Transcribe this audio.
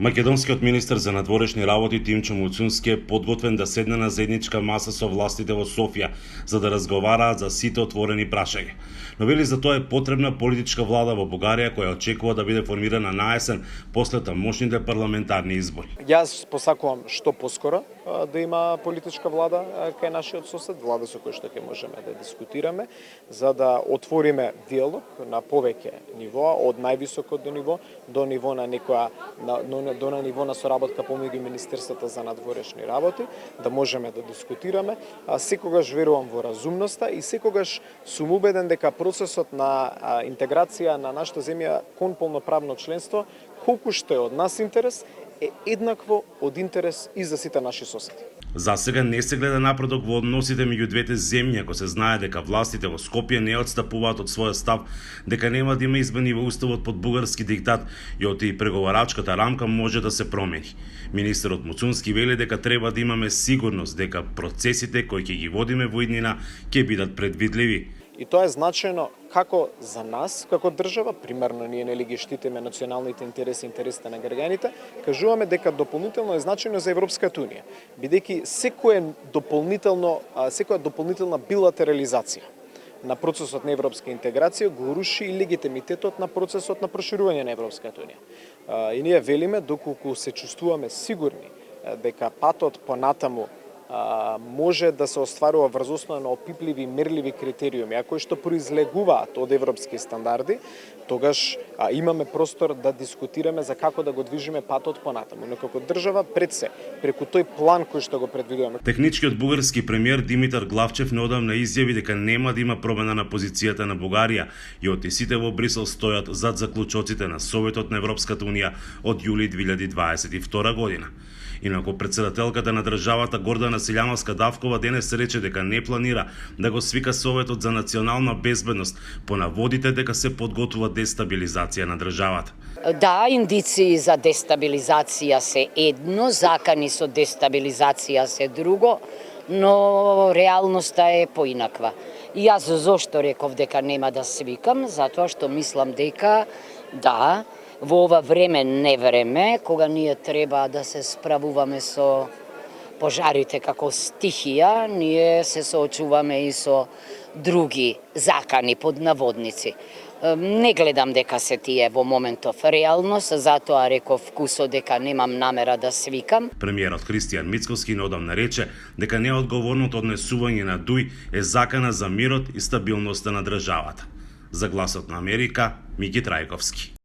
Македонскиот министер за надворешни работи Тимчо Муцунски е подготвен да седне на заедничка маса со властите во Софија за да разговараат за сите отворени прашања. Но вели за тоа е потребна политичка влада во Бугарија која очекува да биде формирана на есен после тамошните парламентарни избори. Јас посакувам што поскоро да има политичка влада кај нашиот сосед, влада со која што ќе можеме да дискутираме, за да отвориме диалог на повеќе нивоа, од највисокото ниво до ниво на некоја на ниво на соработка помеѓу Министерството за надворешни работи, да можеме да дискутираме. Секогаш верувам во разумноста и секогаш сум убеден дека процесот на интеграција на нашата земја кон полноправно членство, колку што е од нас интерес, е еднакво од интерес и за сите наши соседи. За сега не се гледа напредок во односите меѓу двете земји, ако се знае дека властите во Скопје не отстапуваат од својот став дека нема да има измени во уставот под бугарски диктат и оти преговарачката рамка може да се промени. Министерот Муцунски вели дека треба да имаме сигурност дека процесите кои ќе ги водиме во иднина ќе бидат предвидливи. И тоа е значајно како за нас, како држава, примерно ние нели ги штитиме националните интереси, интересите на граѓаните, кажуваме дека дополнително е значајно за Европската унија, бидејќи секоја дополнителна билатерализација на процесот на европска интеграција го руши и легитимитетот на процесот на проширување на Европската унија. И ние велиме доколку се чувствуваме сигурни дека патот понатаму може да се остварува врз основа на опипливи и мерливи критериуми, а кои што произлегуваат од европски стандарди, тогаш имаме простор да дискутираме за како да го движиме патот понатаму. Но како држава пред се, преку тој план кој што го предвидуваме. Техничкиот бугарски премиер Димитар Главчев неодамна изјави дека нема да има промена на позицијата на Бугарија и оти сите во Брисел стојат зад заклучоците на Советот на Европската унија од јули 2022 година. Инаку председателката на државата Гордана Силјановска-Давкова денес рече дека не планира да го свика Советот за национална безбедност по наводите дека се подготвува дестабилизација на државата. Да, индиции за дестабилизација се едно, закани со дестабилизација се друго, но реалноста е поинаква. И јас зошто реков дека нема да свикам, затоа што мислам дека да, во ова време не време, кога ние треба да се справуваме со пожарите како стихија, ние се соочуваме и со други закани под наводници. Не гледам дека се тие во моментов реалност, затоа реков вкусо дека немам намера да свикам. Премиерот Христијан Мицкоски неодамна рече дека неодговорното однесување на Дуј е закана за мирот и стабилноста на државата. За Гласот на Америка, Мики Трајковски.